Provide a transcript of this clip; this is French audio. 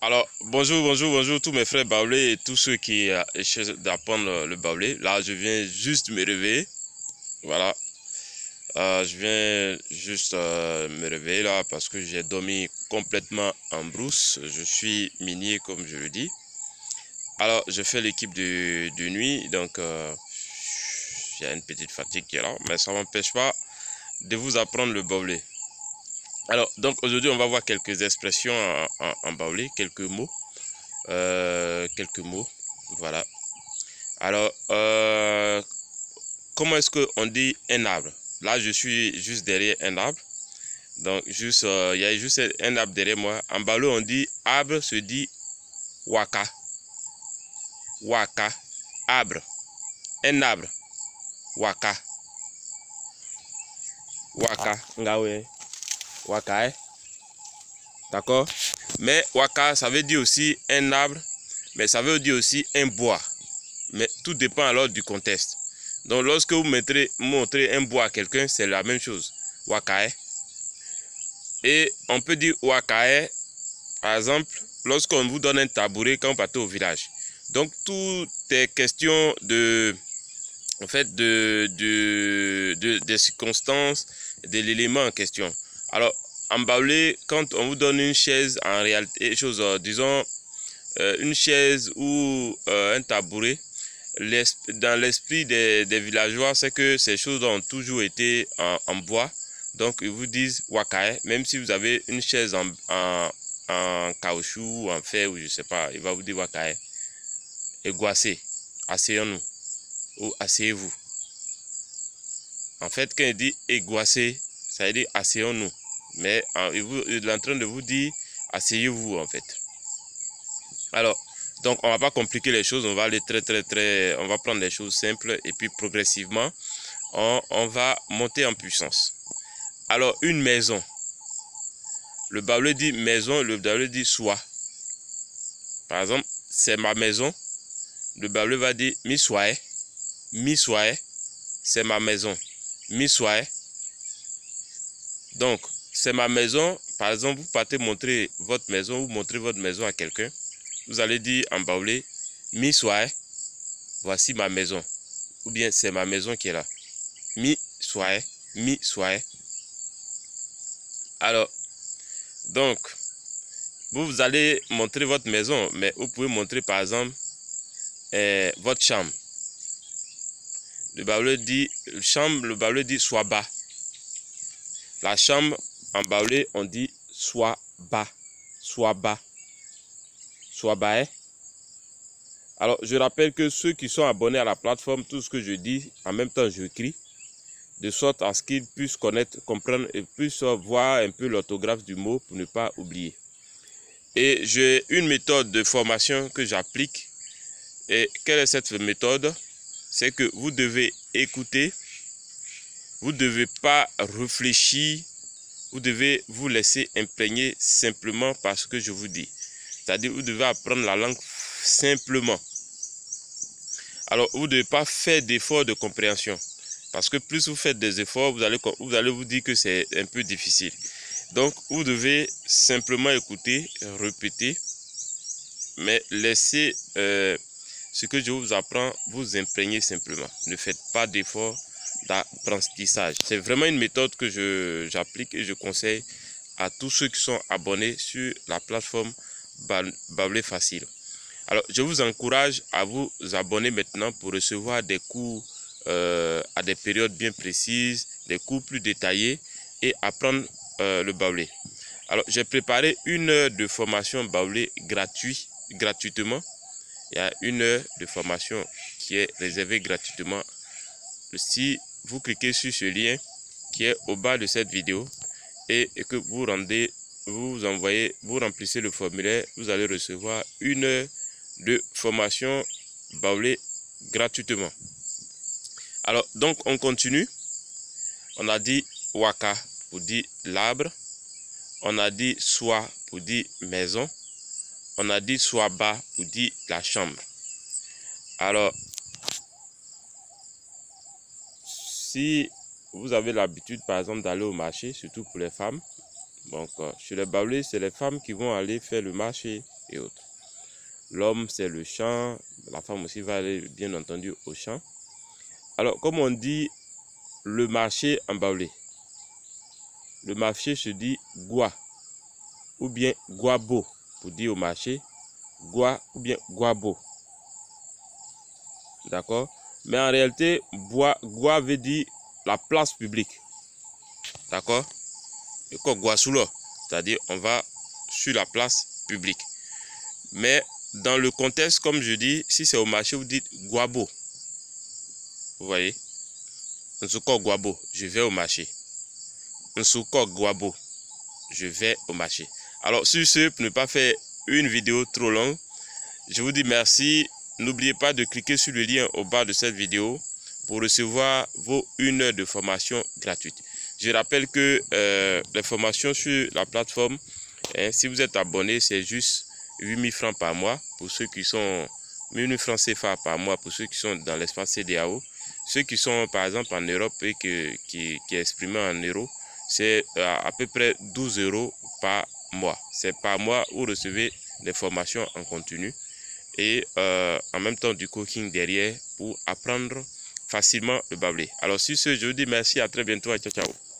Alors, bonjour tous mes frères baoulés et tous ceux qui essaient d'apprendre le baoulé. Là, je viens juste me réveiller. Voilà. Je viens juste me réveiller là parce que j'ai dormi complètement en brousse. Je suis minier comme je le dis. Alors, je fais l'équipe de nuit. Donc, il y a une petite fatigue qui est là. Mais ça ne m'empêche pas de vous apprendre le baoulé. Alors, donc aujourd'hui, on va voir quelques expressions en baoulé, quelques mots. Voilà. Alors, comment est-ce qu'on dit un arbre? Là, je suis juste derrière un arbre. Donc, juste, il y a juste un arbre derrière moi. En baoulé, on dit arbre, se dit waka. Waka. Arbre. Un arbre. Waka. Waka. Ngawe. Waka, eh? D'accord? Mais waka, ça veut dire aussi un arbre, mais ça veut dire aussi un bois. Mais tout dépend alors du contexte. Donc lorsque vous montrez un bois à quelqu'un, c'est la même chose. Wakae. Et on peut dire wakae, par exemple, lorsqu'on vous donne un tabouret quand vous partez au village. Donc tout est question de, en fait, des circonstances, de l'élément en question. Alors, en baoulé, quand on vous donne une chaise, en réalité, disons, une chaise ou un tabouret, dans l'esprit des villageois, c'est que ces choses ont toujours été en bois. Donc, ils vous disent wakae, même si vous avez une chaise en caoutchouc, en fer, ou je sais pas, il va vous dire wakae. Eguassez, asseyons-nous, ou asseyez-vous. En fait, quand il dit eguassez, ça veut dire asseyons-nous. Mais il est en train de vous dire asseyez-vous, en fait. Alors, donc on va pas compliquer les choses, on va aller on va prendre des choses simples et puis progressivement, on va monter en puissance. Alors, une maison. Le baoulé dit maison, le baoulé dit soi. Par exemple, c'est ma maison. Le baoulé va dire mi soie, c'est ma maison. Mi soie. Donc, c'est ma maison. Par exemple, vous partez montrer votre maison, vous montrez votre maison à quelqu'un. Vous allez dire en baoulé, mi soie, voici ma maison. Ou bien c'est ma maison qui est là. Mi soie, mi soie. Alors, donc, vous allez montrer votre maison, mais vous pouvez montrer par exemple votre chambre. Le baoulé dit, soit bas. La chambre, en baoulé, on dit soit bas. Soit bas. Soit bas. Alors, je rappelle que ceux qui sont abonnés à la plateforme, tout ce que je dis, en même temps, j'écris, de sorte à ce qu'ils puissent connaître, comprendre et puissent voir un peu l'orthographe du mot pour ne pas oublier. Et j'ai une méthode de formation que j'applique. Et quelle est cette méthode? C'est que vous devez écouter, vous ne devez pas réfléchir, vous devez vous laisser imprégner simplement par ce que je vous dis. C'est-à-dire, vous devez apprendre la langue simplement. Alors, vous ne devez pas faire d'efforts de compréhension. Parce que plus vous faites des efforts, vous allez vous dire que c'est un peu difficile. Donc, vous devez simplement écouter, répéter, mais laissez ce que je vous apprends vous imprégner simplement. Ne faites pas d'efforts d'apprentissage. C'est vraiment une méthode que j'applique et je conseille à tous ceux qui sont abonnés sur la plateforme Baoulé Facile. Alors, je vous encourage à vous abonner maintenant pour recevoir des cours à des périodes bien précises, des cours plus détaillés et apprendre le baoulé. Alors, j'ai préparé 1 heure de formation baoulé gratuitement. Il y a 1 heure de formation qui est réservée gratuitement. Si vous cliquez sur ce lien qui est au bas de cette vidéo et que vous remplissez le formulaire, vous allez recevoir 1 heure de formation baoulé gratuitement. Alors, donc, on continue. On a dit waka pour dire l'arbre. On a dit soi pour dire maison. On a dit soit bas pour dire la chambre. Alors, si vous avez l'habitude, par exemple, d'aller au marché, surtout pour les femmes, donc chez les baoulés, c'est les femmes qui vont aller faire le marché et autres. L'homme, c'est le champ. La femme aussi va aller, bien entendu, au champ. Alors, comme on dit, le marché en baoulé. Le marché se dit gua ou bien guabo pour dire au marché gua ou bien guabo. D'accord? Mais en réalité, gua veut dire la place publique. D'accord? Et quoi, gua sous l'eau, c'est-à-dire on va sur la place publique. Mais dans le contexte, comme je dis, si c'est au marché, vous dites guabo. Vous voyez? Nsuko guabo, je vais au marché. Nsuko guabo, je vais au marché. Alors, sur ce, pour ne pas faire une vidéo trop longue, je vous dis merci. N'oubliez pas de cliquer sur le lien au bas de cette vidéo pour recevoir vos 1 heure de formation gratuite. Je rappelle que les formations sur la plateforme, si vous êtes abonné, c'est juste 8000 francs par mois pour ceux qui sont 1000 francs CFA par mois pour ceux qui sont dans l'espace CEDEAO. Ceux qui sont par exemple en Europe et qui expriment en euros, c'est à peu près 12 € par mois. C'est par mois où vous recevez des formations en continu et en même temps du coaching derrière pour apprendre facilement le baoulé. Alors sur ce, je vous dis merci, à très bientôt et ciao ciao.